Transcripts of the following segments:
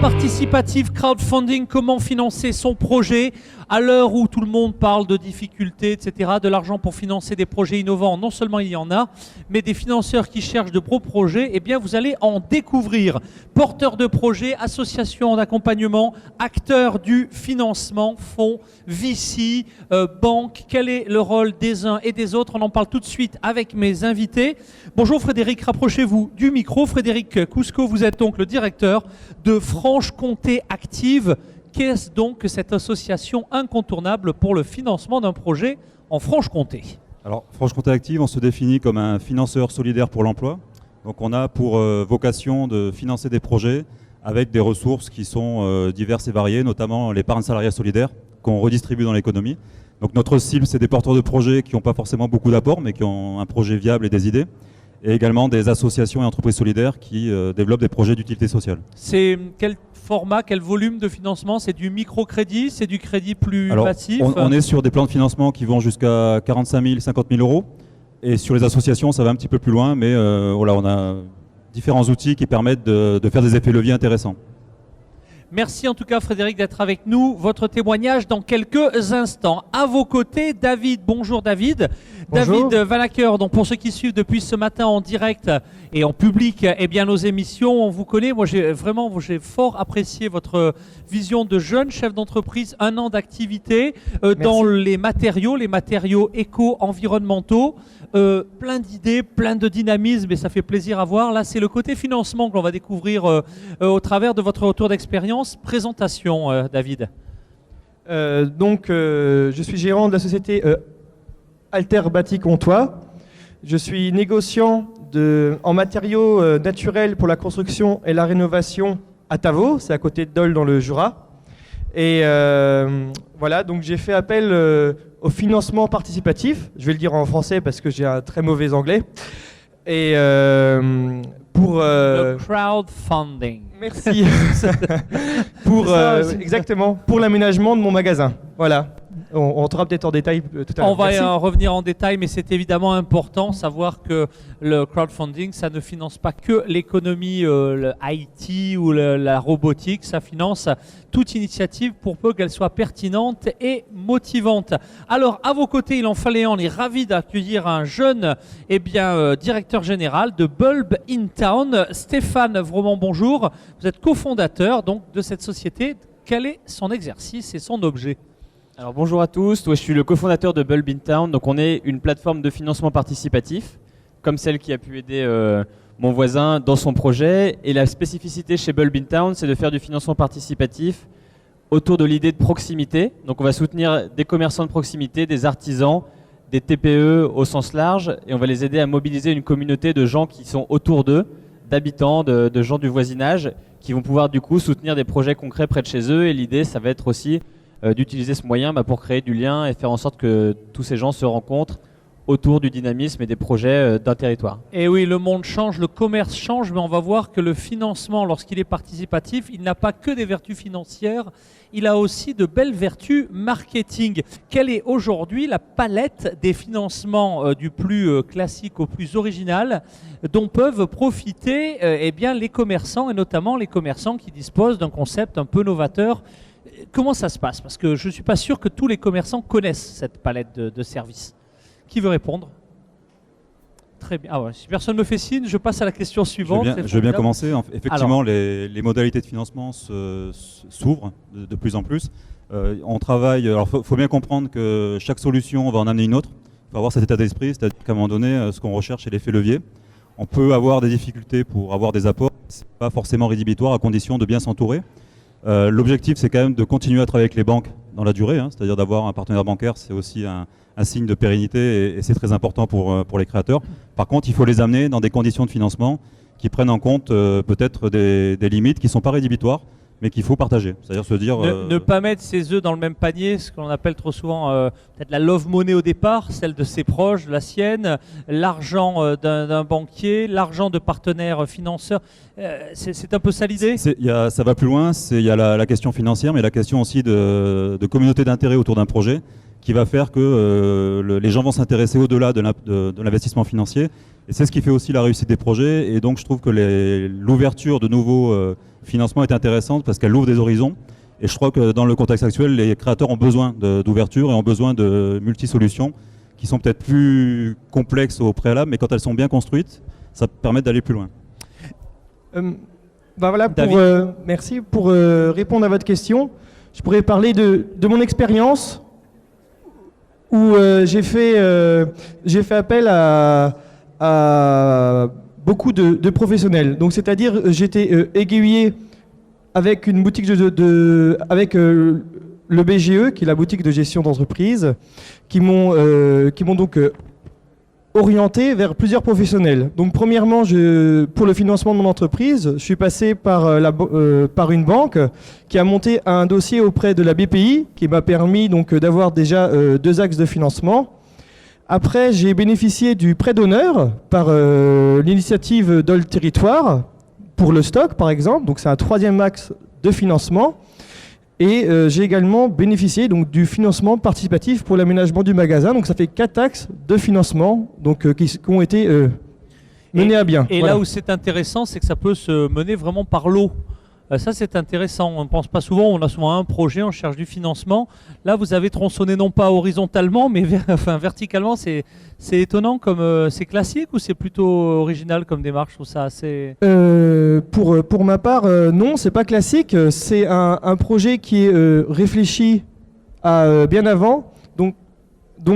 participatif, crowdfunding, comment financer son projet à l'heure où tout le monde parle de difficultés, etc. De l'argent pour financer des projets innovants, non seulement il y en a, mais des financeurs qui cherchent de gros projets, eh bien vous allez en découvrir. Porteurs de projets, associations d'accompagnement, acteurs du financement, fonds, VC, banques, quel est le rôle des uns et des autres? On en parle tout de suite avec mes invités. Bonjour Frédéric, rapprochez-vous du micro. Frédéric Cousco, vous êtes donc le directeur de Franche-Comté Active. Qu'est-ce donc que cette association incontournable pour le financement d'un projet en Franche-Comté? Alors, Franche-Comté Active, on se définit comme un financeur solidaire pour l'emploi. Donc, on a pour vocation de financer des projets avec des ressources qui sont diverses et variées, notamment l'épargne salariale solidaire qu'on redistribue dans l'économie. Donc, notre cible, c'est des porteurs de projets qui n'ont pas forcément beaucoup d'apports, mais qui ont un projet viable et des idées. Et également des associations et entreprises solidaires qui développent des projets d'utilité sociale. C'est quel format, quel volume de financement? C'est du microcrédit, c'est du crédit plus massif? On est sur des plans de financement qui vont jusqu'à 45 000, 50 000 euros. Et sur les associations, ça va un petit peu plus loin, mais voilà, on a différents outils qui permettent de faire des effets leviers intéressants. Merci en tout cas Frédéric d'être avec nous. Votre témoignage dans quelques instants. À vos côtés, David. Bonjour David. Bonjour. David Valacker. Donc pour ceux qui suivent depuis ce matin en direct et en public, eh bien nos émissions, on vous connaît. Moi j'ai fort apprécié votre vision de jeune chef d'entreprise, 1 an d'activité dans les matériaux éco-environnementaux. Plein d'idées, plein de dynamisme et ça fait plaisir à voir. Là c'est le côté financement que l'on va découvrir au travers de votre retour d'expérience. Présentation, David. Je suis gérant de la société Alter Bâti Comtois. Je suis négociant en matériaux naturels pour la construction et la rénovation à Tavaux, c'est à côté de Dole dans le Jura. Et voilà, donc j'ai fait appel au financement participatif. Je vais le dire en français parce que j'ai un très mauvais anglais. Et le crowdfunding. Merci. Exactement, pour l'aménagement de mon magasin. Voilà. On rentrera peut-être en détail tout à l'heure. On va revenir en détail, mais c'est évidemment important savoir que le crowdfunding, ça ne finance pas que l'économie, le IT ou la robotique, ça finance toute initiative pour peu qu'elle soit pertinente et motivante. Alors, à vos côtés, il en fallait un. On est ravis d'accueillir un jeune directeur général de Bulb in Town. Stéphane Vromand, bonjour. Vous êtes cofondateur donc, de cette société. Quel est son exercice et son objet ? Alors bonjour à tous, je suis le cofondateur de Bulb in Town. Donc on est une plateforme de financement participatif, comme celle qui a pu aider mon voisin dans son projet. Et la spécificité chez Bulb in Town, c'est de faire du financement participatif autour de l'idée de proximité. Donc on va soutenir des commerçants de proximité, des artisans, des TPE au sens large, et on va les aider à mobiliser une communauté de gens qui sont autour d'eux, d'habitants, de gens du voisinage, qui vont pouvoir du coup soutenir des projets concrets près de chez eux. Et l'idée, ça va être aussi d'utiliser ce moyen pour créer du lien et faire en sorte que tous ces gens se rencontrent autour du dynamisme et des projets d'un territoire. Et oui, le monde change, le commerce change, mais on va voir que le financement, lorsqu'il est participatif, il n'a pas que des vertus financières, il a aussi de belles vertus marketing. Quelle est aujourd'hui la palette des financements du plus classique au plus original dont peuvent profiter les commerçants, et notamment les commerçants qui disposent d'un concept un peu novateur? Comment ça se passe? Parce que je ne suis pas sûr que tous les commerçants connaissent cette palette de services. Qui veut répondre? Très bien. Ah ouais, si personne ne me fait signe, je passe à la question suivante. Je veux bien commencer. Effectivement, les modalités de financement s'ouvrent de plus en plus. On travaille. Alors, faut bien comprendre que chaque solution va en amener une autre. Il faut avoir cet état d'esprit, c'est-à-dire qu'à un moment donné, ce qu'on recherche, c'est l'effet levier. On peut avoir des difficultés pour avoir des apports. C'est pas forcément rédhibitoire à condition de bien s'entourer. L'objectif, c'est quand même de continuer à travailler avec les banques dans la durée, c'est-à-dire d'avoir un partenaire bancaire, c'est aussi un signe de pérennité et c'est très important pour les créateurs. Par contre, il faut les amener dans des conditions de financement qui prennent en compte peut-être des limites qui ne sont pas rédhibitoires, mais qu'il faut partager. C'est-à-dire se dire... Ne pas mettre ses œufs dans le même panier, ce qu'on appelle trop souvent peut-être la love money au départ, celle de ses proches, de la sienne, l'argent d'un banquier, l'argent de partenaires financeurs. C'est un peu ça l'idée? Ça va plus loin, il y a la question financière, mais la question aussi de communauté d'intérêt autour d'un projet qui va faire que les gens vont s'intéresser au-delà de l'investissement financier. Et c'est ce qui fait aussi la réussite des projets. Et donc je trouve que l'ouverture de nouveaux financements est intéressante parce qu'elle ouvre des horizons. Et je crois que dans le contexte actuel, les créateurs ont besoin d'ouverture et ont besoin de multisolutions qui sont peut-être plus complexes au préalable, mais quand elles sont bien construites, ça permet d'aller plus loin. Voilà, merci. Pour répondre à votre question, je pourrais parler de mon expérience où j'ai fait appel à beaucoup de professionnels. Donc, c'est-à-dire, j'étais aiguillé avec une boutique avec le BGE, qui est la boutique de gestion d'entreprise, qui m'ont donc orienté vers plusieurs professionnels. Donc premièrement, pour le financement de mon entreprise, je suis passé par une banque qui a monté un dossier auprès de la BPI, qui m'a permis donc d'avoir déjà 2 axes de financement. Après, j'ai bénéficié du prêt d'honneur par l'initiative Dole Territoire, pour le stock par exemple, donc c'est un 3e axe de financement. Et j'ai également bénéficié donc, du financement participatif pour l'aménagement du magasin. Donc ça fait 4 axes de financement donc, qui ont été menés à bien. Et voilà. là où c'est intéressant, c'est que ça peut se mener vraiment par lot. Ça, c'est intéressant. On ne pense pas souvent, on a souvent un projet, on cherche du financement. Là, vous avez tronçonné non pas horizontalement, mais verticalement. C'est étonnant, comme c'est classique ou c'est plutôt original comme démarche ou ça assez... Pour ma part, non, c'est pas classique. C'est un projet qui est réfléchi bien avant. Donc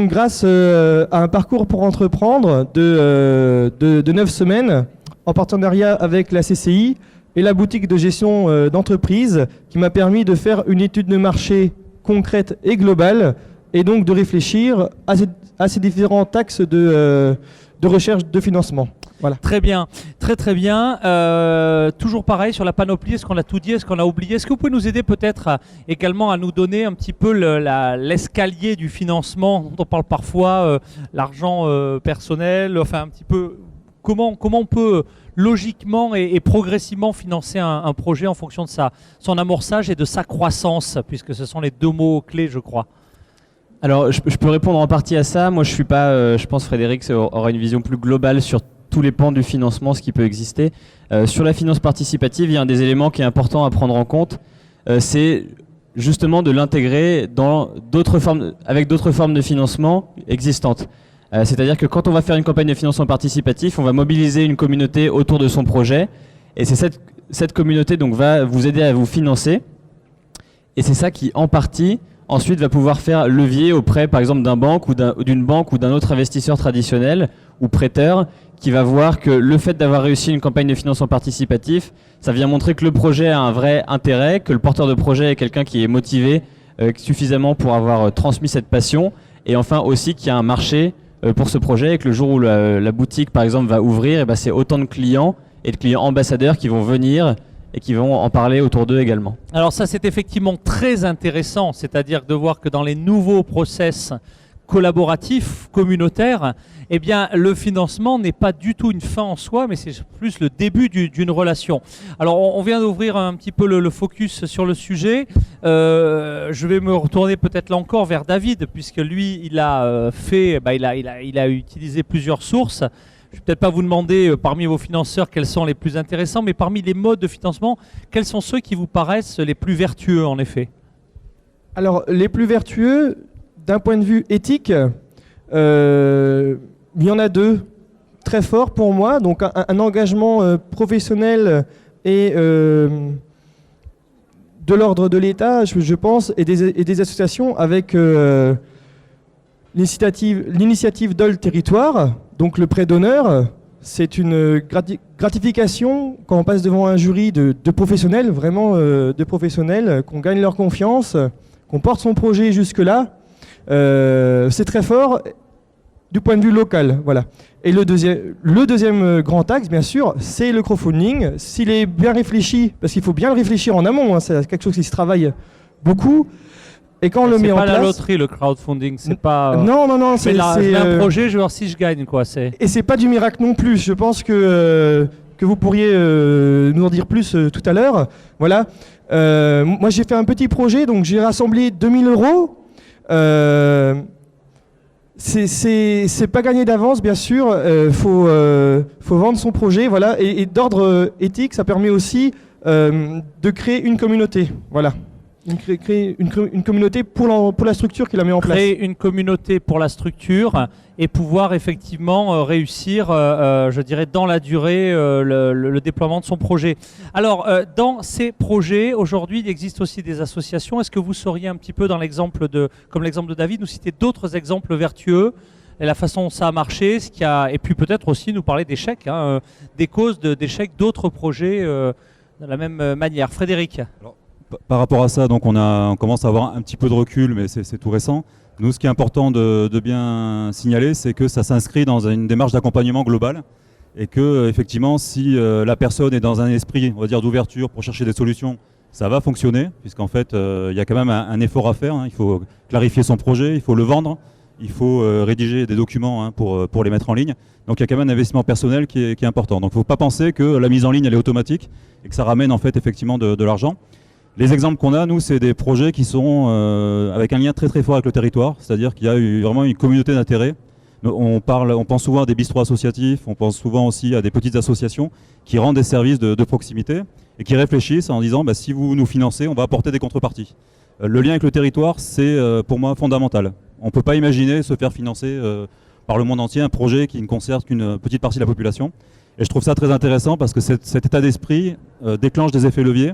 grâce à un parcours pour entreprendre de 9 semaines, en partenariat avec la CCI, et la boutique de gestion d'entreprise qui m'a permis de faire une étude de marché concrète et globale et donc de réfléchir à ces différents axes de recherche de financement. Voilà. Très bien, très bien. Toujours pareil sur la panoplie, est-ce qu'on a tout dit, est-ce qu'on a oublié? Est-ce que vous pouvez nous aider peut-être également à nous donner un petit peu l'escalier du financement dont on parle parfois, l'argent personnel, enfin un petit peu comment on peut logiquement et progressivement financer un projet en fonction de son amorçage et de sa croissance, puisque ce sont les 2 mots clés, je crois. Alors, je peux répondre en partie à ça. Moi, je suis pas. Je pense Frédéric aura une vision plus globale sur tous les pans du financement, ce qui peut exister. Sur la finance participative, il y a un des éléments qui est important à prendre en compte, c'est justement de l'intégrer avec d'autres formes de financement existantes. C'est-à-dire que quand on va faire une campagne de financement participatif, on va mobiliser une communauté autour de son projet, et c'est cette communauté donc va vous aider à vous financer, et c'est ça qui, en partie, ensuite va pouvoir faire levier auprès, par exemple, d'une banque ou d'un autre investisseur traditionnel ou prêteur, qui va voir que le fait d'avoir réussi une campagne de financement participatif, ça vient montrer que le projet a un vrai intérêt, que le porteur de projet est quelqu'un qui est motivé suffisamment pour avoir transmis cette passion, et enfin aussi qu'il y a un marché pour ce projet, et que le jour où la boutique par exemple va ouvrir, et ben, c'est autant de clients et de clients ambassadeurs qui vont venir et qui vont en parler autour d'eux également. Alors ça, c'est effectivement très intéressant, c'est-à-dire de voir que dans les nouveaux process collaboratifs, communautaires, eh bien, le financement n'est pas du tout une fin en soi, mais c'est plus le début d'une relation. Alors, on vient d'ouvrir un petit peu le focus sur le sujet. Je vais me retourner peut-être là encore vers David, puisque lui, il a utilisé plusieurs sources. Je ne vais peut-être pas vous demander, parmi vos financeurs, quels sont les plus intéressants, mais parmi les modes de financement, quels sont ceux qui vous paraissent les plus vertueux, en effet? Alors, les plus vertueux, d'un point de vue éthique, il y en a 2 très forts pour moi. Donc un engagement professionnel et de l'ordre de l'État, je pense, et des associations avec l'initiative Dole Territoire, donc le prêt d'honneur. C'est une gratification quand on passe devant un jury de professionnels, vraiment de professionnels, qu'on gagne leur confiance, qu'on porte son projet jusque-là. C'est très fort du point de vue local, voilà. Et le deuxième grand axe, bien sûr, c'est le crowdfunding. S'il est bien réfléchi, parce qu'il faut bien le réfléchir en amont, hein, c'est quelque chose qui se travaille beaucoup. Et quand on le met en place... C'est pas la loterie, le crowdfunding, c'est pas... Non, c'est un projet, je vais voir si je gagne, quoi. Et c'est pas du miracle non plus. Je pense que vous pourriez nous en dire plus tout à l'heure. Voilà. Moi, j'ai fait un petit projet, donc j'ai rassemblé 2000 €. C'est pas gagné d'avance, bien sûr. Faut vendre son projet, voilà. Et d'ordre éthique, ça permet aussi de créer une communauté, voilà. Créer une communauté pour la structure qui la met en place. Créer une communauté pour la structure et pouvoir effectivement réussir, je dirais, dans la durée, le déploiement de son projet. Alors, dans ces projets, aujourd'hui, il existe aussi des associations. Est-ce que vous sauriez un petit peu, comme l'exemple de David, nous citer d'autres exemples vertueux et la façon dont ça a marché, et puis peut-être aussi nous parler d'échecs, des causes d'échecs d'autres projets de la même manière. Frédéric. Alors, par rapport à ça, donc on commence à avoir un petit peu de recul, mais c'est tout récent. Nous, ce qui est important de bien signaler, c'est que ça s'inscrit dans une démarche d'accompagnement global et que, effectivement, si la personne est dans un esprit, on va dire, d'ouverture pour chercher des solutions, ça va fonctionner, puisqu'en fait, il y a quand même un effort à faire. Il faut clarifier son projet, il faut le vendre, il faut rédiger des documents pour les mettre en ligne. Donc, il y a quand même un investissement personnel qui est important. Donc, il ne faut pas penser que la mise en ligne, elle est automatique et que ça ramène, en fait, effectivement, de l'argent. Les exemples qu'on a, nous, c'est des projets qui sont avec un lien très très fort avec le territoire, c'est-à-dire qu'il y a vraiment une communauté d'intérêt. On pense souvent à des bistrots associatifs, on pense souvent aussi à des petites associations qui rendent des services de proximité et qui réfléchissent en disant si vous nous financez, on va apporter des contreparties. Le lien avec le territoire, c'est pour moi fondamental. On ne peut pas imaginer se faire financer par le monde entier un projet qui ne concerne qu'une petite partie de la population. Et je trouve ça très intéressant parce que cet état d'esprit déclenche des effets leviers.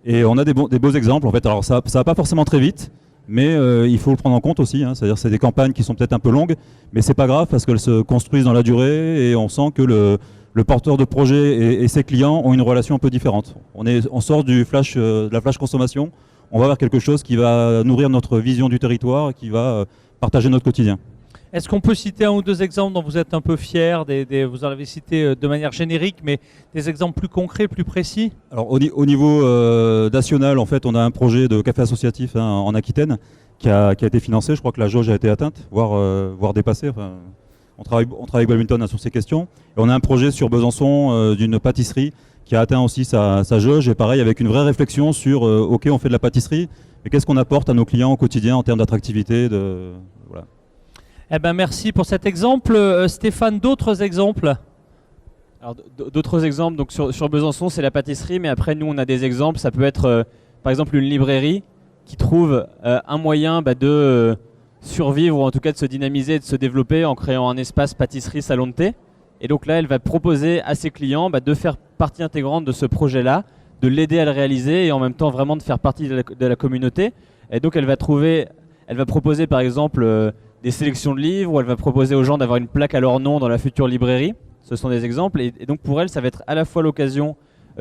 Et on a des beaux exemples, en fait. Alors ça va pas forcément très vite, mais il faut le prendre en compte aussi. C'est-à-dire c'est des campagnes qui sont peut-être un peu longues, mais c'est pas grave parce qu'elles se construisent dans la durée et on sent que le porteur de projet et ses clients ont une relation un peu différente. On sort de la flash consommation, on va vers quelque chose qui va nourrir notre vision du territoire, qui va partager notre quotidien. Est-ce qu'on peut citer un ou deux exemples dont vous êtes un peu fiers vous en avez cité de manière générique, mais des exemples plus concrets, plus précis? Alors, au niveau national, en fait, on a un projet de café associatif en Aquitaine qui a été financé. Je crois que la jauge a été atteinte, voire dépassée. Enfin, on travaille avec Badminton sur ces questions. Et on a un projet sur Besançon d'une pâtisserie qui a atteint aussi sa jauge. Et pareil, avec une vraie réflexion sur OK, on fait de la pâtisserie, mais qu'est-ce qu'on apporte à nos clients au quotidien en termes d'attractivité voilà. Eh ben merci pour cet exemple. Stéphane, d'autres exemples? Alors d'autres exemples, donc sur Besançon, c'est la pâtisserie, mais après nous on a des exemples, ça peut être par exemple une librairie qui trouve un moyen de survivre ou en tout cas de se dynamiser et de se développer en créant un espace pâtisserie salon de thé. Et donc là elle va proposer à ses clients de faire partie intégrante de ce projet-là, de l'aider à le réaliser et en même temps vraiment de faire partie de la communauté. Et donc elle va proposer par exemple des sélections de livres, où elle va proposer aux gens d'avoir une plaque à leur nom dans la future librairie. Ce sont des exemples. Et donc pour elle, ça va être à la fois l'occasion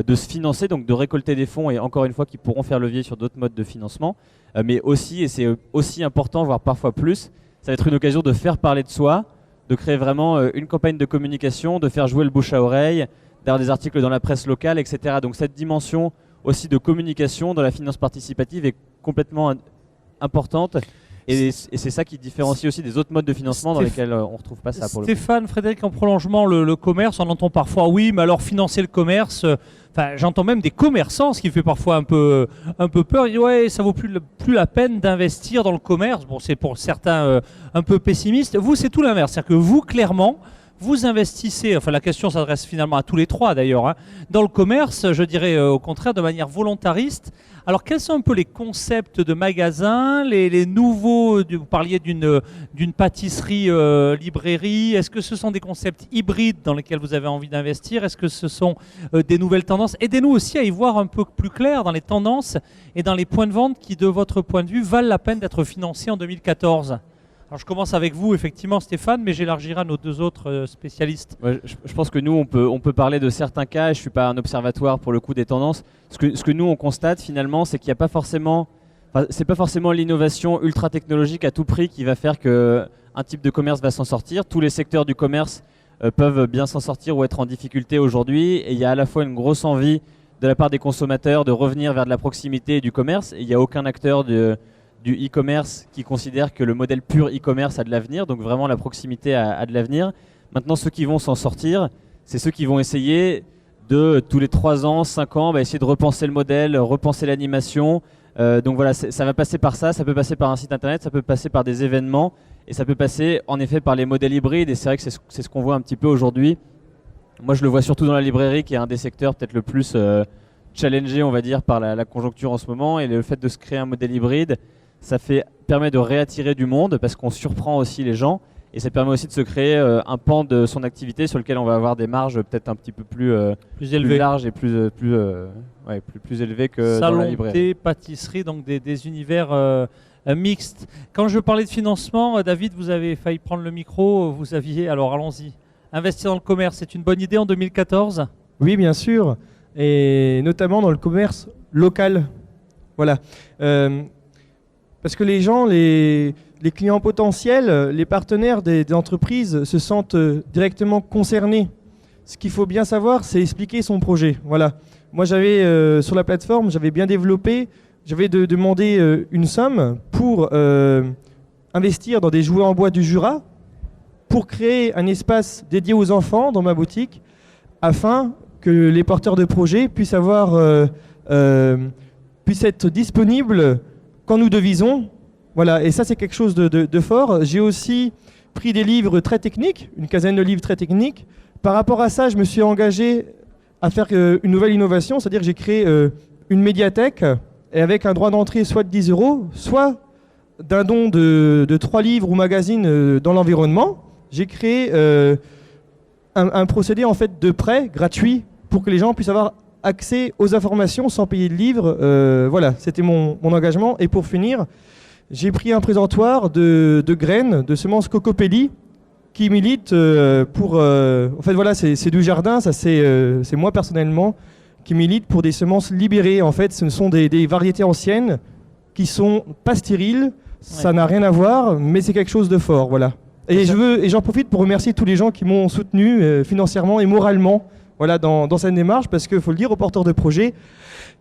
de se financer, donc de récolter des fonds, et encore une fois, qui pourront faire levier sur d'autres modes de financement. Mais aussi, et c'est aussi important, voire parfois plus, ça va être une occasion de faire parler de soi, de créer vraiment une campagne de communication, de faire jouer le bouche à oreille, d'avoir des articles dans la presse locale, etc. Donc cette dimension aussi de communication dans la finance participative est complètement importante. Et c'est ça qui différencie aussi des autres modes de financement dans lesquels on ne retrouve pas ça. Pour Stéphane, Frédéric, en prolongement, le commerce, on entend parfois, oui, mais alors financer le commerce, j'entends même des commerçants, ce qui fait parfois un peu peur. Ils disent, ouais, ça vaut plus la peine d'investir dans le commerce. Bon, c'est pour certains un peu pessimistes. Vous, c'est tout l'inverse. C'est-à-dire que vous, clairement, vous investissez, enfin la question s'adresse finalement à tous les trois d'ailleurs, dans le commerce, je dirais au contraire de manière volontariste. Alors quels sont un peu les concepts de magasins, les nouveaux, vous parliez d'une pâtisserie, librairie, est-ce que ce sont des concepts hybrides dans lesquels vous avez envie d'investir? Est-ce que ce sont des nouvelles tendances? Aidez-nous aussi à y voir un peu plus clair dans les tendances et dans les points de vente qui, de votre point de vue, valent la peine d'être financés en 2014. Alors je commence avec vous, effectivement, Stéphane, mais j'élargirai à nos deux autres spécialistes. Ouais, je pense que nous, on peut parler de certains cas, et je ne suis pas un observatoire pour le coup des tendances. Ce que nous, on constate finalement, c'est qu'il n'y a pas forcément, c'est pas forcément l'innovation ultra technologique à tout prix qui va faire qu'un type de commerce va s'en sortir. Tous les secteurs du commerce peuvent bien s'en sortir ou être en difficulté aujourd'hui, et il y a à la fois une grosse envie de la part des consommateurs de revenir vers de la proximité et du commerce, et il n'y a aucun acteur du e-commerce qui considère que le modèle pur e-commerce a de l'avenir, donc vraiment la proximité a de l'avenir. Maintenant, ceux qui vont s'en sortir, c'est ceux qui vont essayer de, tous les 3 ans, 5 ans, essayer de repenser le modèle, repenser l'animation, Donc voilà, ça va passer par ça peut passer par un site internet, ça peut passer par des événements, et ça peut passer en effet par les modèles hybrides, et c'est vrai que c'est ce qu'on voit un petit peu aujourd'hui. Moi je le vois surtout dans la librairie, qui est un des secteurs peut-être le plus challengé, on va dire, par la conjoncture en ce moment, et le fait de se créer un modèle hybride, ça permet de réattirer du monde, parce qu'on surprend aussi les gens, et ça permet aussi de se créer un pan de son activité sur lequel on va avoir des marges peut-être un petit peu plus larges et plus élevées que dans la librairie. Salon, thé, pâtisserie, donc des univers mixtes. Quand je parlais de financement, David, vous avez failli prendre le micro, vous aviez, alors allons-y. Investir dans le commerce, c'est une bonne idée en 2014 ? Oui, bien sûr, et notamment dans le commerce local. Voilà. Parce que les gens, les clients potentiels, les partenaires des entreprises se sentent directement concernés. Ce qu'il faut bien savoir, c'est expliquer son projet. Voilà. Moi, j'avais sur la plateforme, j'avais bien développé, j'avais demandé une somme pour investir dans des jouets en bois du Jura, pour créer un espace dédié aux enfants dans ma boutique, afin que les porteurs de projets puissent être disponibles quand nous devisons. Voilà, et ça c'est quelque chose de fort. J'ai aussi pris des livres très techniques, une quinzaine de livres très techniques. Par rapport à ça, je me suis engagé à faire une nouvelle innovation, c'est-à-dire que j'ai créé une médiathèque, et avec un droit d'entrée soit de 10 €, soit d'un don de 3 livres ou magazines dans l'environnement. J'ai créé un procédé en fait de prêt gratuit pour que les gens puissent avoir accès aux informations sans payer de livres. Voilà, c'était mon engagement. Et pour finir, j'ai pris un présentoir de graines, de semences Cocopelli, qui milite pour... en fait, voilà, c'est du jardin, ça c'est moi personnellement, qui milite pour des semences libérées. En fait, ce sont des variétés anciennes qui sont pas stériles, ça n'a rien à voir, mais c'est quelque chose de fort, voilà. Et j'en profite pour remercier tous les gens qui m'ont soutenu financièrement et moralement, voilà, dans cette démarche, parce qu'il faut le dire aux porteurs de projets,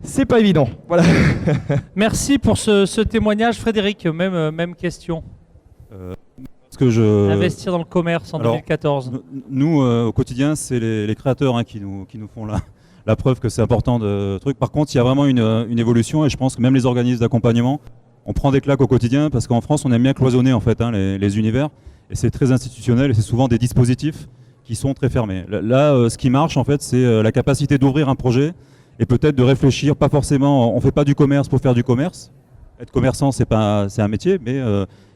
c'est pas évident. Voilà. Merci pour ce témoignage. Frédéric, même question. Investir dans le commerce en 2014. Nous, au quotidien, c'est les créateurs qui nous font la preuve que c'est important de truc. Par contre, il y a vraiment une évolution, et je pense que même les organismes d'accompagnement, on prend des claques au quotidien, parce qu'en France, on aime bien cloisonner en fait, les univers, et c'est très institutionnel, et c'est souvent des dispositifs qui sont très fermés. Là, ce qui marche en fait, c'est la capacité d'ouvrir un projet, et peut-être de réfléchir, pas forcément, on ne fait pas du commerce pour faire du commerce. Être commerçant, c'est un métier, mais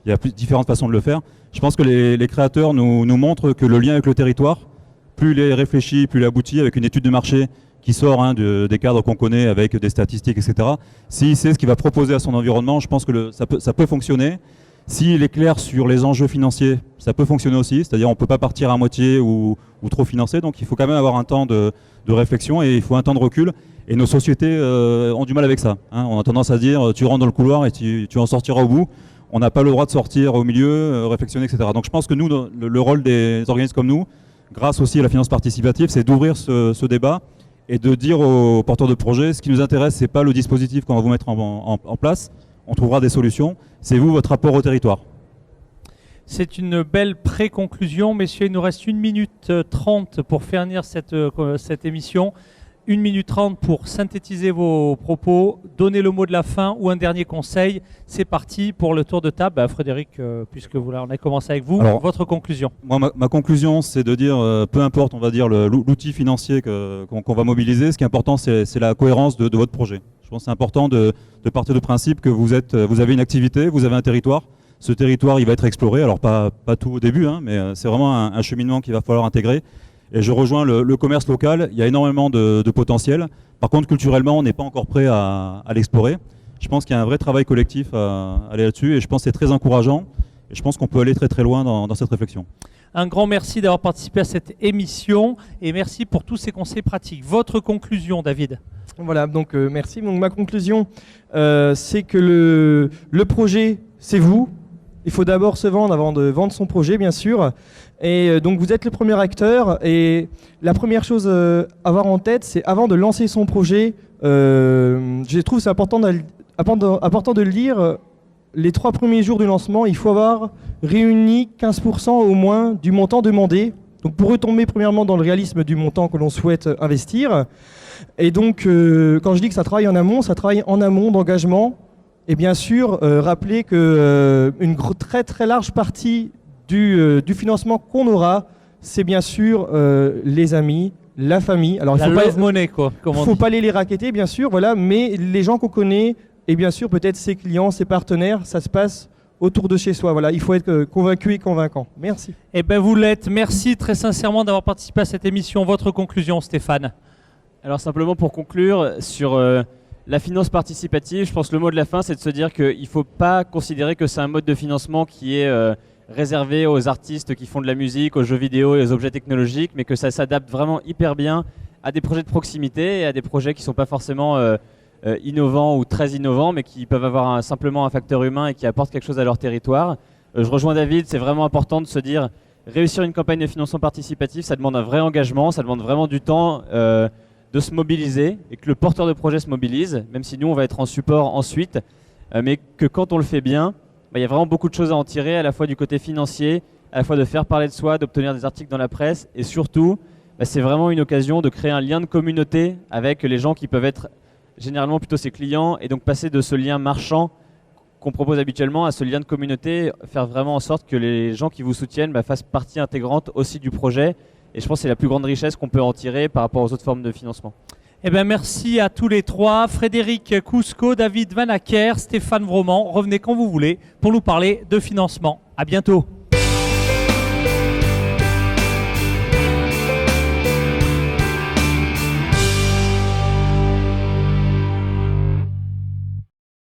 il y a différentes façons de le faire. Je pense que les créateurs nous montrent que le lien avec le territoire, plus il est réfléchi, plus il aboutit, avec une étude de marché qui sort des cadres qu'on connaît, avec des statistiques, etc. S'il sait ce qu'il va proposer à son environnement, je pense que ça peut fonctionner. S'il est clair sur les enjeux financiers, ça peut fonctionner aussi. C'est-à-dire on ne peut pas partir à moitié ou trop financer. Donc il faut quand même avoir un temps de réflexion, et il faut un temps de recul. Et nos sociétés ont du mal avec ça. On a tendance à dire tu rentres dans le couloir et tu en sortiras au bout. On n'a pas le droit de sortir au milieu, réflexionner, etc. Donc je pense que nous, le rôle des organismes comme nous, grâce aussi à la finance participative, c'est d'ouvrir ce débat et de dire aux porteurs de projets, ce qui nous intéresse, ce n'est pas le dispositif qu'on va vous mettre en place. On trouvera des solutions. C'est vous, votre rapport au territoire. C'est une belle pré-conclusion. Messieurs, il nous reste 1 minute 30 pour finir cette émission. 1 minute 30 pour synthétiser vos propos, donner le mot de la fin ou un dernier conseil. C'est parti pour le tour de table. Frédéric, puisque on a commencé avec vous, alors, votre conclusion. Moi, ma conclusion, c'est de dire, peu importe, on va dire, l'outil financier qu'on va mobiliser, ce qui est important, c'est la cohérence de votre projet. Je pense que c'est important de partir du principe que vous avez une activité, vous avez un territoire. Ce territoire, il va être exploré, alors pas tout au début, mais c'est vraiment un cheminement qu'il va falloir intégrer. Et je rejoins le commerce local, il y a énormément de potentiel. Par contre, culturellement, on n'est pas encore prêt à l'explorer. Je pense qu'il y a un vrai travail collectif à aller là-dessus, et je pense que c'est très encourageant. Et je pense qu'on peut aller très très loin dans cette réflexion. Un grand merci d'avoir participé à cette émission, et merci pour tous ces conseils pratiques. Votre conclusion, David? Voilà, donc merci. Donc ma conclusion, c'est que le projet, c'est vous. Il faut d'abord se vendre avant de vendre son projet, bien sûr. Et donc vous êtes le premier acteur. Et la première chose à avoir en tête, c'est avant de lancer son projet, je trouve c'est important de le dire, les 3 premiers jours du lancement, il faut avoir réuni 15% au moins du montant demandé. Donc pour retomber premièrement dans le réalisme du montant que l'on souhaite investir. Et donc quand je dis que ça travaille en amont d'engagement, Et bien sûr, rappeler que une très très large partie du financement qu'on aura, c'est bien sûr les amis, la famille. Alors, La love money, quoi, comme on faut dit. pas aller les racketter, bien sûr, voilà, mais les gens qu'on connaît, et bien sûr peut-être ses clients, ses partenaires, ça se passe autour de chez soi. Voilà, il faut être convaincu et convaincant. Merci. Eh bien, vous l'êtes. Merci très sincèrement d'avoir participé à cette émission. Votre conclusion, Stéphane? Alors simplement pour conclure sur la finance participative, je pense que le mot de la fin c'est de se dire qu'il ne faut pas considérer que c'est un mode de financement qui est réservé aux artistes qui font de la musique, aux jeux vidéo et aux objets technologiques, mais que ça s'adapte vraiment hyper bien à des projets de proximité et à des projets qui ne sont pas forcément innovants ou très innovants, mais qui peuvent avoir simplement un facteur humain et qui apportent quelque chose à leur territoire. Je rejoins David, c'est vraiment important de se dire réussir une campagne de financement participatif, ça demande un vrai engagement, ça demande vraiment du temps de se mobiliser et que le porteur de projet se mobilise, même si nous on va être en support ensuite, mais que quand on le fait bien, il y a vraiment beaucoup de choses à en tirer, à la fois du côté financier, à la fois de faire parler de soi, d'obtenir des articles dans la presse, et surtout, c'est vraiment une occasion de créer un lien de communauté avec les gens qui peuvent être généralement plutôt ses clients, et donc passer de ce lien marchand qu'on propose habituellement à ce lien de communauté, faire vraiment en sorte que les gens qui vous soutiennent fassent partie intégrante aussi du projet. Et je pense que c'est la plus grande richesse qu'on peut en tirer par rapport aux autres formes de financement. Eh bien, merci à tous les trois. Frédéric Cousco, David Van Acker, Stéphane Vroman. Revenez quand vous voulez pour nous parler de financement. À bientôt.